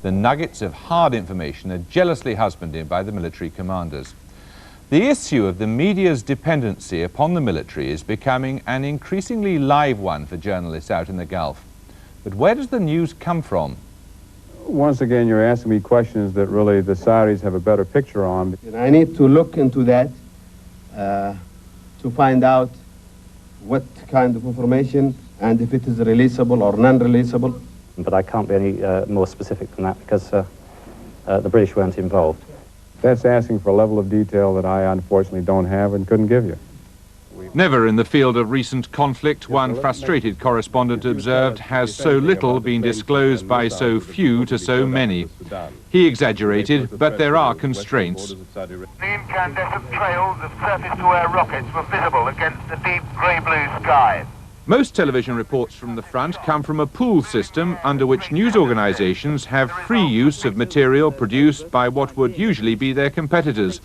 The nuggets of hard information are jealously husbanded by the military commanders. The issue of the media's dependency upon the military is becoming an increasingly live one for journalists out in the Gulf. But where does the news come from? Once again, you're asking me questions that really the Saudis have a better picture on. I need to look into that to find out what kind of information and if it is releasable or non-releasable. But I can't be any more specific than that because the British weren't involved. That's asking for a level of detail that I unfortunately don't have and couldn't give you. Never in the field of recent conflict, one frustrated correspondent observed, has so little been disclosed by so few to so many. He exaggerated, but there are constraints. The incandescent trails of surface-to-air rockets were visible against the deep grey-blue sky. Most television reports from the front come from a pool system under which news organizations have free use of material produced by what would usually be their competitors.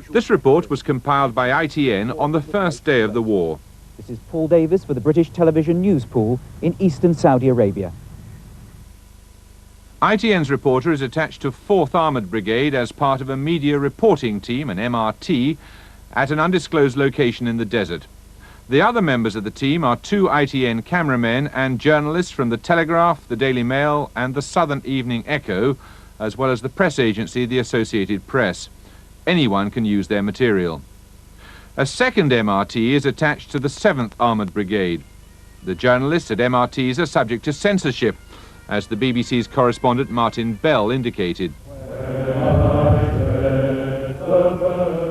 This report was compiled by ITN on the first day of the war. This is Paul Davis for the British Television News Pool in eastern Saudi Arabia. ITN's reporter is attached to 4th Armoured Brigade as part of a media reporting team, an MRT, at an undisclosed location in the desert. The other members of the team are 2 ITN cameramen and journalists from the Telegraph, the Daily Mail and the Southern Evening Echo, as well as the press agency, the Associated Press. Anyone can use their material. A second MRT is attached to the 7th Armoured Brigade. The journalists at MRTs are subject to censorship, as the BBC's correspondent Martin Bell indicated.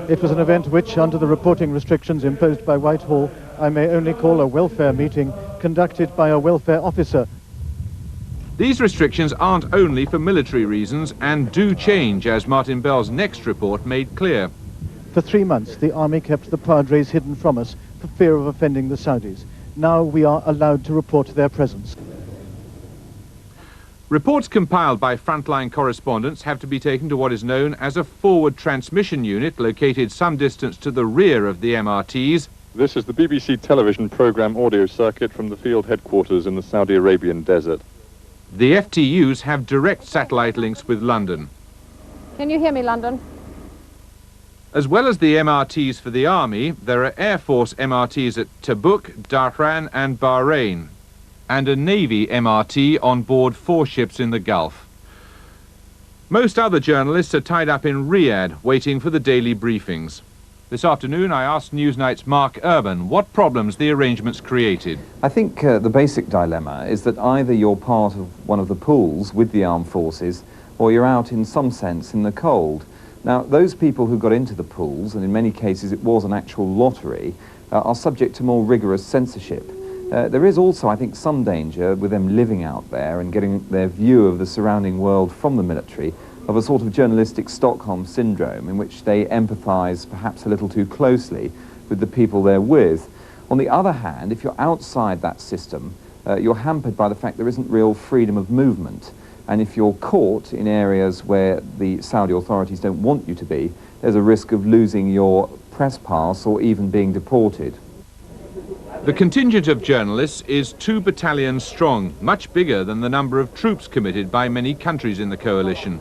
It was an event which, under the reporting restrictions imposed by Whitehall, I may only call a welfare meeting conducted by a welfare officer. These restrictions aren't only for military reasons and do change, as Martin Bell's next report made clear. For 3 months, the army kept the Padres hidden from us for fear of offending the Saudis. Now we are allowed to report their presence. Reports compiled by frontline correspondents have to be taken to what is known as a forward transmission unit located some distance to the rear of the MRTs. This is the BBC television programme audio circuit from the field headquarters in the Saudi Arabian desert. The FTUs have direct satellite links with London. Can you hear me, London? As well as the MRTs for the Army, there are Air Force MRTs at Tabuk, Dhahran and Bahrain, and a Navy MRT on board 4 ships in the Gulf. Most other journalists are tied up in Riyadh, waiting for the daily briefings. This afternoon, I asked Newsnight's Mark Urban what problems the arrangements created. I think the basic dilemma is that either you're part of one of the pools with the armed forces, or you're out in some sense in the cold. Now, those people who got into the pools, and in many cases it was an actual lottery, are subject to more rigorous censorship. There is also, I think, some danger with them living out there and getting their view of the surrounding world from the military of a sort of journalistic Stockholm syndrome in which they empathise perhaps a little too closely with the people they're with. On the other hand, if you're outside that system, you're hampered by the fact there isn't real freedom of movement. And if you're caught in areas where the Saudi authorities don't want you to be, there's a risk of losing your press pass or even being deported. The contingent of journalists is 2 battalions strong, much bigger than the number of troops committed by many countries in the coalition.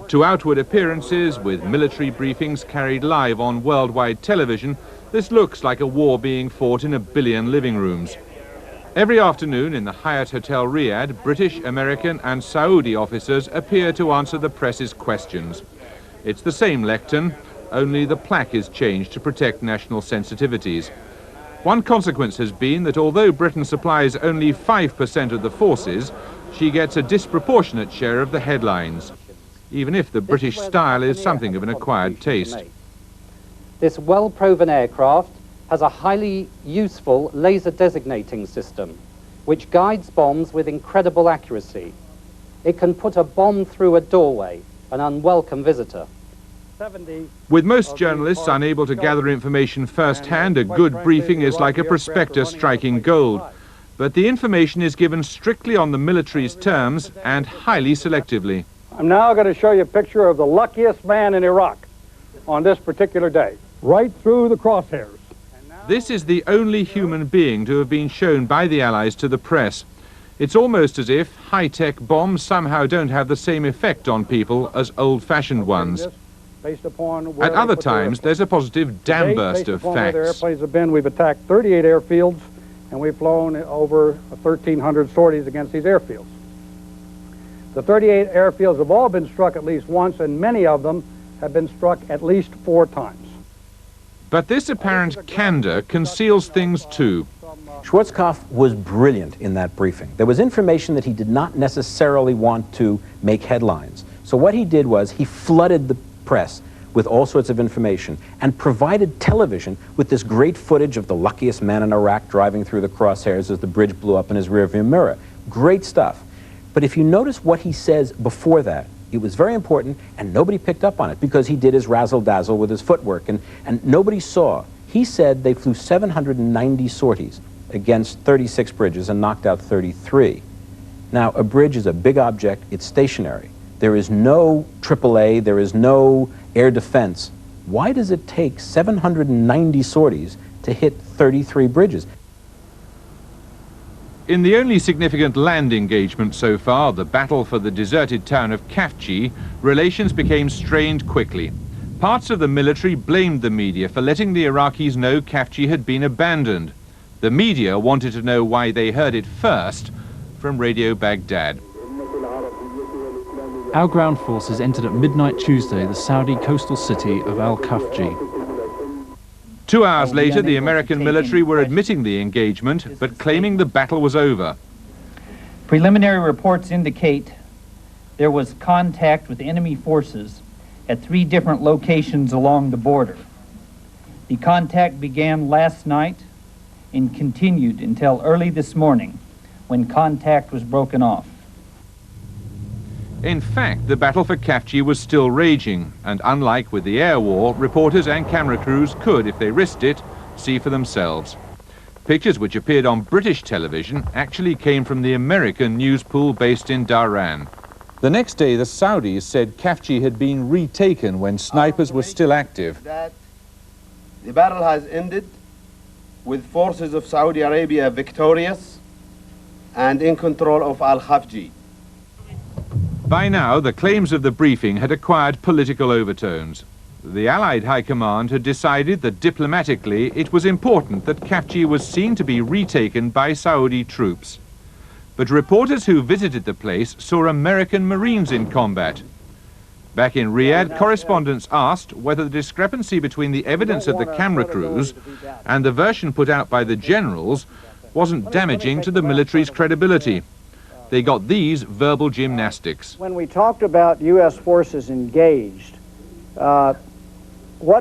To outward appearances, with military briefings carried live on worldwide television, this looks like a war being fought in a billion living rooms. Every afternoon in the Hyatt Hotel Riyadh, British, American and Saudi officers appear to answer the press's questions. It's the same lectern, only the plaque is changed to protect national sensitivities. One consequence has been that although Britain supplies only 5% of the forces, she gets a disproportionate share of the headlines, even if the British style is something of an acquired taste. This well-proven aircraft has a highly useful laser designating system, which guides bombs with incredible accuracy. It can put a bomb through a doorway, an unwelcome visitor. With most journalists unable to gather information firsthand, a good briefing is like a prospector striking gold. But the information is given strictly on the military's terms and highly selectively. I'm now going to show you a picture of the luckiest man in Iraq on this particular day, right through the crosshairs. This is the only human being to have been shown by the Allies to the press. It's almost as if high-tech bombs somehow don't have the same effect on people as old-fashioned ones. At other times, there's a positive dam burst of Where the facts. airplanes have been, we've attacked 38 airfields, and we've flown over 1,300 sorties against these airfields. The 38 airfields have all been struck at least once, and many of them have been struck at least 4 times. But this apparent candor conceals things too. Schwarzkopf was brilliant in that briefing. There was information that he did not necessarily want to make headlines. So what he did was he flooded the press with all sorts of information and provided television with this great footage of the luckiest man in Iraq driving through the crosshairs as the bridge blew up in his rearview mirror. Great stuff. But if you notice what he says before that, it was very important, and nobody picked up on it because he did his razzle-dazzle with his footwork, and nobody saw. He said they flew 790 sorties against 36 bridges and knocked out 33. Now, a bridge is a big object. It's stationary. There is no AAA. There is no air defense. Why does it take 790 sorties to hit 33 bridges? In the only significant land engagement so far, the battle for the deserted town of Kafji, relations became strained quickly. Parts of the military blamed the media for letting the Iraqis know Kafji had been abandoned. The media wanted to know why they heard it first from Radio Baghdad. Our ground forces entered at midnight Tuesday the Saudi coastal city of Al-Kafji. 2 hours later, the American military were admitting the engagement, but claiming the battle was over. Preliminary reports indicate there was contact with enemy forces at 3 different locations along the border. The contact began last night and continued until early this morning, when contact was broken off. In fact, the battle for Kafji was still raging, and unlike with the air war, reporters and camera crews could, if they risked it, see for themselves. Pictures which appeared on British television actually came from the American news pool based in Dhahran. The next day, the Saudis said Kafji had been retaken when snipers were still active. That the battle has ended with forces of Saudi Arabia victorious and in control of Al-Kafji. By now, the claims of the briefing had acquired political overtones. The Allied High Command had decided that diplomatically it was important that Kafji was seen to be retaken by Saudi troops. But reporters who visited the place saw American Marines in combat. Back in Riyadh, correspondents asked whether the discrepancy between the evidence of the camera crews and the version put out by the generals wasn't damaging to the military's credibility. They got these verbal gymnastics. When we talked about U.S. forces engaged, what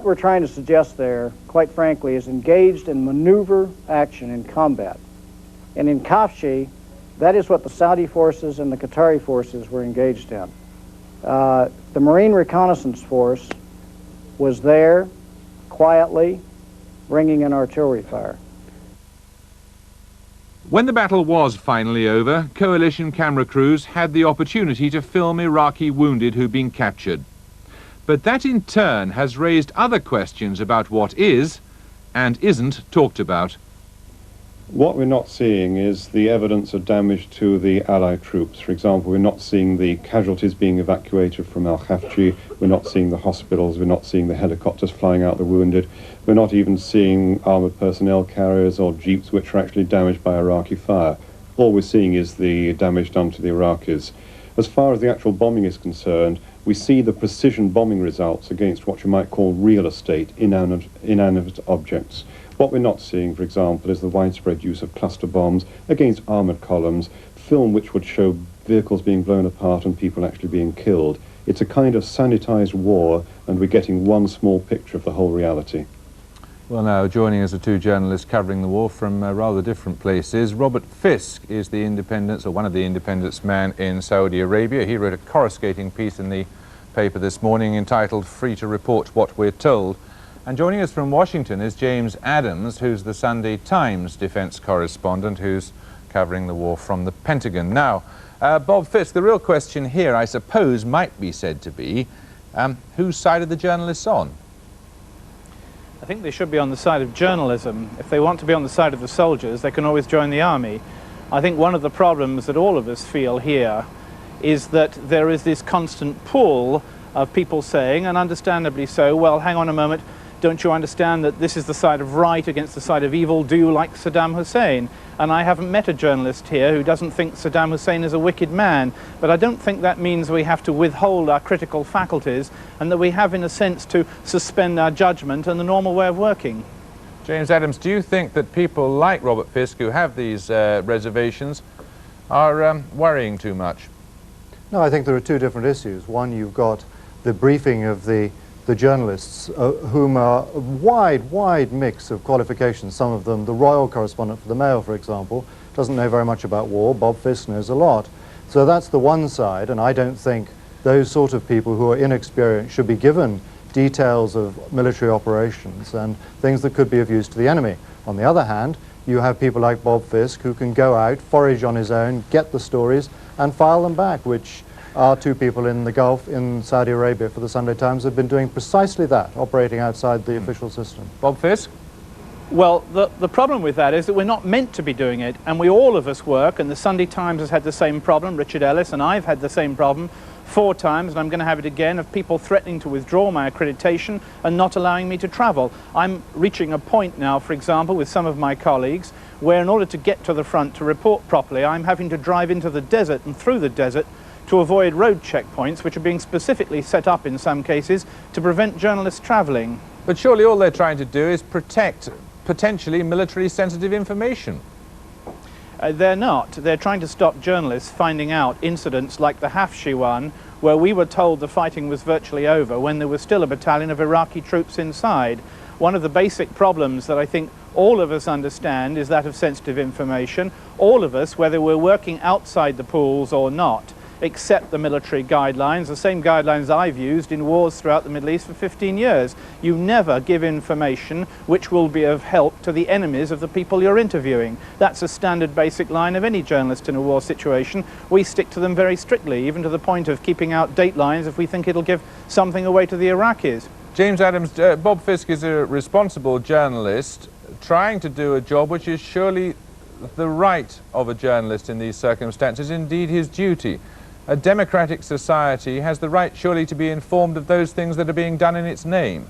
we're trying to suggest there, quite frankly, is engaged in maneuver action in combat. And in Kafji, that is what the Saudi forces and the Qatari forces were engaged in. The Marine Reconnaissance Force was there quietly bringing in artillery fire. When the battle was finally over, coalition camera crews had the opportunity to film Iraqi wounded who'd been captured. But that in turn has raised other questions about what is and isn't talked about. What we're not seeing is the evidence of damage to the Allied troops. For example, we're not seeing the casualties being evacuated from Al-Kafji, we're not seeing the hospitals, we're not seeing the helicopters flying out the wounded, we're not even seeing armoured personnel carriers or jeeps which are actually damaged by Iraqi fire. All we're seeing is the damage done to the Iraqis. As far as the actual bombing is concerned, we see the precision bombing results against what you might call real estate, inanimate objects. What we're not seeing, for example, is the widespread use of cluster bombs against armoured columns, film which would show vehicles being blown apart and people actually being killed. It's a kind of sanitized war, and we're getting one small picture of the whole reality. Well, now, joining us are 2 journalists covering the war from rather different places. Robert Fisk is the Independent's, or one of the Independent's man in Saudi Arabia. He wrote a coruscating piece in the paper this morning entitled "Free to Report What We're Told." And joining us from Washington is James Adams, who's the Sunday Times defense correspondent who's covering the war from the Pentagon. Now, Bob Fisk, the real question here, I suppose, might be said to be, whose side are the journalists on? I think they should be on the side of journalism. If they want to be on the side of the soldiers, they can always join the army. I think one of the problems that all of us feel here is that there is this constant pull of people saying, and understandably so, well, hang on a moment, don't you understand that this is the side of right against the side of evil? Do you like Saddam Hussein? And I haven't met a journalist here who doesn't think Saddam Hussein is a wicked man, but I don't think that means we have to withhold our critical faculties and that we have, in a sense, to suspend our judgment and the normal way of working. James Adams, do you think that people like Robert Fisk, who have these reservations, are worrying too much? No, I think there are two different issues. One, you've got the briefing of the journalists, whom are a wide mix of qualifications. Some of them, the royal correspondent for the Mail, for example, doesn't know very much about war. Bob Fisk knows a lot. So that's the one side, and I don't think those sort of people who are inexperienced should be given details of military operations and things that could be of use to the enemy. On the other hand, you have people like Bob Fisk who can go out, forage on his own, get the stories, and file them back, which our two people in the Gulf, in Saudi Arabia, for the Sunday Times, have been doing precisely that, operating outside the official system. Bob Fisk? Well, the problem with that is that we're not meant to be doing it, and all of us work, and the Sunday Times has had the same problem, Richard Ellis and I've had the same problem 4 times, and I'm going to have it again, of people threatening to withdraw my accreditation and not allowing me to travel. I'm reaching a point now, for example, with some of my colleagues, where in order to get to the front to report properly, I'm having to drive into the desert and through the desert to avoid road checkpoints, which are being specifically set up in some cases to prevent journalists travelling. But surely all they're trying to do is protect potentially militarily sensitive information. They're not. They're trying to stop journalists finding out incidents like the Hafshi one, where we were told the fighting was virtually over when there was still a battalion of Iraqi troops inside. One of the basic problems that I think all of us understand is that of sensitive information. All of us, whether we're working outside the pools or not, accept the military guidelines, the same guidelines I've used in wars throughout the Middle East for 15 years. You never give information which will be of help to the enemies of the people you're interviewing. That's a standard basic line of any journalist in a war situation. We stick to them very strictly, even to the point of keeping out datelines if we think it'll give something away to the Iraqis. James Adams, Bob Fisk is a responsible journalist trying to do a job which is surely the right of a journalist in these circumstances, indeed his duty. A democratic society has the right surely to be informed of those things that are being done in its name.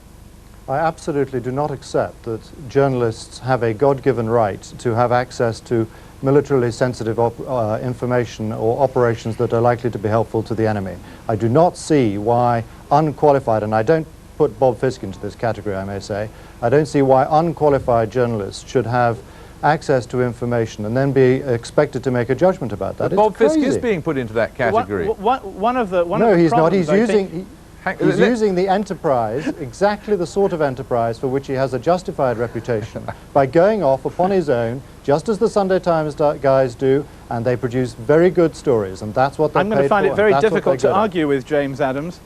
I absolutely do not accept that journalists have a God-given right to have access to militarily sensitive information or operations that are likely to be helpful to the enemy. I do not see why unqualified, and I don't put Bob Fisk into this category, I may say, I don't see why unqualified journalists should have access to information and then be expected to make a judgment about that. But Bob Fisk is being put into that category. No, he's not. He's using the enterprise, exactly the sort of enterprise for which he has a justified reputation, by going off upon his own, just as the Sunday Times guys do, and they produce very good stories, and that's what they're paid for. I'm going to find it very difficult to argue with James Adams.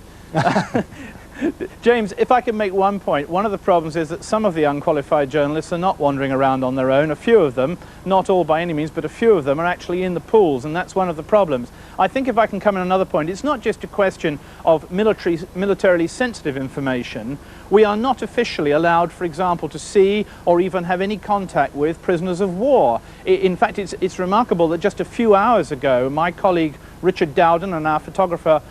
James, if I can make one point, one of the problems is that some of the unqualified journalists are not wandering around on their own. A few of them, not all by any means, but a few of them are actually in the pools, and that's one of the problems. I think if I can come in another point, it's not just a question of militarily sensitive information. We are not officially allowed, for example, to see or even have any contact with prisoners of war. In fact, it's remarkable that just a few hours ago, my colleague Richard Dowden and our photographer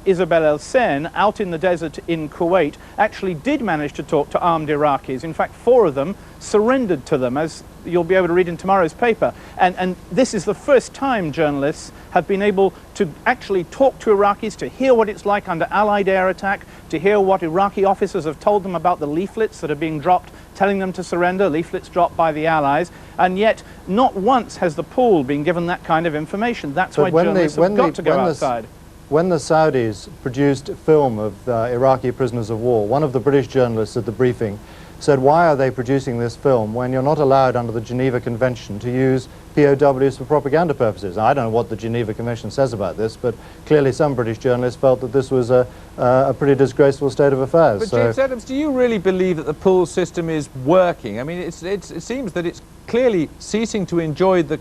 Isabel El-Sen, out in the desert in Kuwait, actually did manage to talk to armed Iraqis. In fact, 4 of them surrendered to them, as you'll be able to read in tomorrow's paper. And this is the first time journalists have been able to actually talk to Iraqis, to hear what it's like under Allied air attack, to hear what Iraqi officers have told them about the leaflets that are being dropped, telling them to surrender, leaflets dropped by the Allies, and yet not once has the pool been given that kind of information. That's why journalists have got to go outside. When the Saudis produced a film of Iraqi prisoners of war, one of the British journalists at the briefing said, why are they producing this film when you're not allowed under the Geneva Convention to use POWs for propaganda purposes? Now, I don't know what the Geneva Convention says about this, but clearly some British journalists felt that this was a pretty disgraceful state of affairs. But James Adams, do you really believe that the pool system is working? I mean, it seems that it's clearly ceasing to enjoy the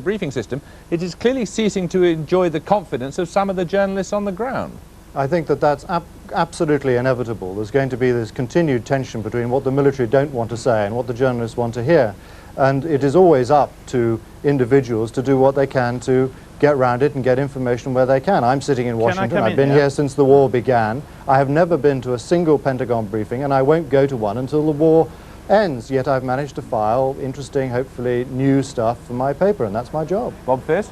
briefing system, it is clearly ceasing to enjoy the confidence of some of the journalists on the ground. I think that that's absolutely inevitable. There's going to be this continued tension between what the military don't want to say and what the journalists want to hear. And it is always up to individuals to do what they can to get around it and get information where they can. I'm sitting in Washington. I've been here since the war began. I have never been to a single Pentagon briefing, and I won't go to one until the war ends. Yet I've managed to file interesting, hopefully new stuff for my paper, and that's my job. Bob Fierce?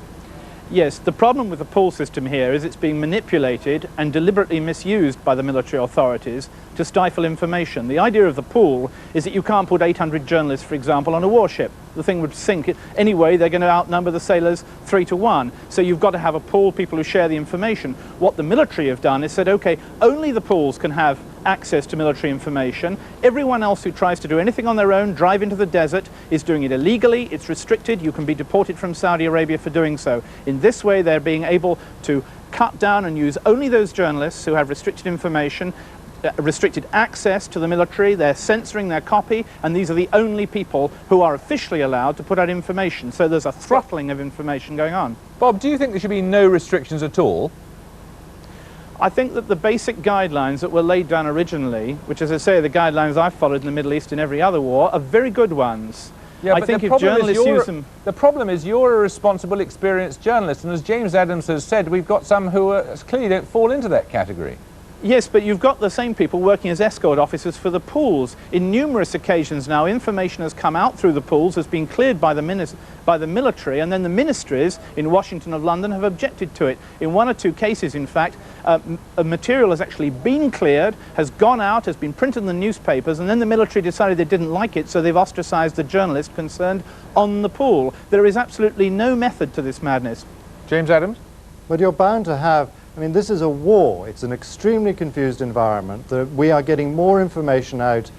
Yes, the problem with the pool system here is it's being manipulated and deliberately misused by the military authorities to stifle information. The idea of the pool is that you can't put 800 journalists, for example, on a warship. The thing would sink. Anyway, they're going to outnumber the sailors 3-to-1. So you've got to have a pool, people who share the information. What the military have done is said, okay, only the pools can have access to military information. Everyone else who tries to do anything on their own, drive into the desert, is doing it illegally. It's restricted. You can be deported from Saudi Arabia for doing so. In this way, they're being able to cut down and use only those journalists who have restricted information, restricted access to the military. They're censoring their copy, and these are the only people who are officially allowed to put out information. So there's a throttling of information going on. Bob, do you think there should be no restrictions at all? I think that the basic guidelines that were laid down originally, which, as I say, are the guidelines I've followed in the Middle East in every other war, are very good ones. Yeah, I but think if journalists use them... The problem is you're a responsible, experienced journalist, and as James Adams has said, we've got some who clearly don't fall into that category. Yes, but you've got the same people working as escort officers for the pools. In numerous occasions now, information has come out through the pools, has been cleared by the military, and then the ministries in Washington or London have objected to it. In 1 or 2 cases, in fact, a material has actually been cleared, has gone out, has been printed in the newspapers, and then the military decided they didn't like it, so they've ostracized the journalist concerned on the pool. There is absolutely no method to this madness. James Adams? But you're bound to have... I mean, this is a war. It's an extremely confused environment. We are getting more information out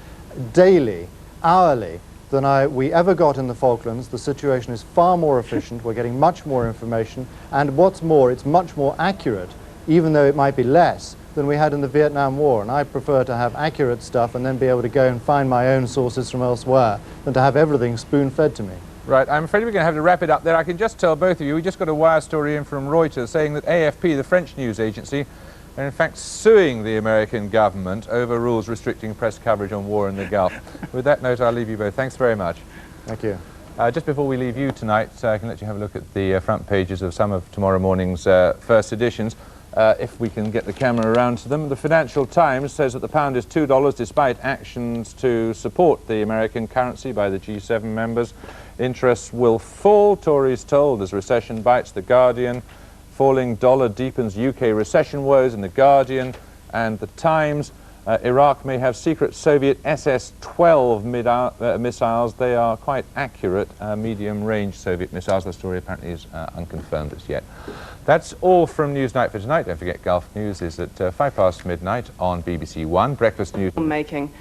daily, hourly, than we ever got in the Falklands. The situation is far more efficient. We're getting much more information. And what's more, it's much more accurate, even though it might be less than we had in the Vietnam War. And I prefer to have accurate stuff and then be able to go and find my own sources from elsewhere than to have everything spoon-fed to me. Right, I'm afraid we're going to have to wrap it up there. I can just tell both of you, we just got a wire story in from Reuters saying that AFP, the French news agency, are in fact suing the American government over rules restricting press coverage on war in the Gulf. With that note, I'll leave you both. Thanks very much. Thank you. Just before we leave you tonight, I can let you have a look at the front pages of some of tomorrow morning's first editions. If we can get the camera around to them. The Financial Times says that the pound is $2 despite actions to support the American currency by the G7 members. Interests will fall, Tories told, as recession bites. The Guardian. Falling dollar deepens UK recession woes in The Guardian. And The Times. Iraq may have secret Soviet SS-12 missiles. They are quite accurate medium-range Soviet missiles. The story apparently is unconfirmed as yet. That's all from Newsnight for tonight. Don't forget Gulf News is at 5 past midnight on BBC One. Breakfast news. Making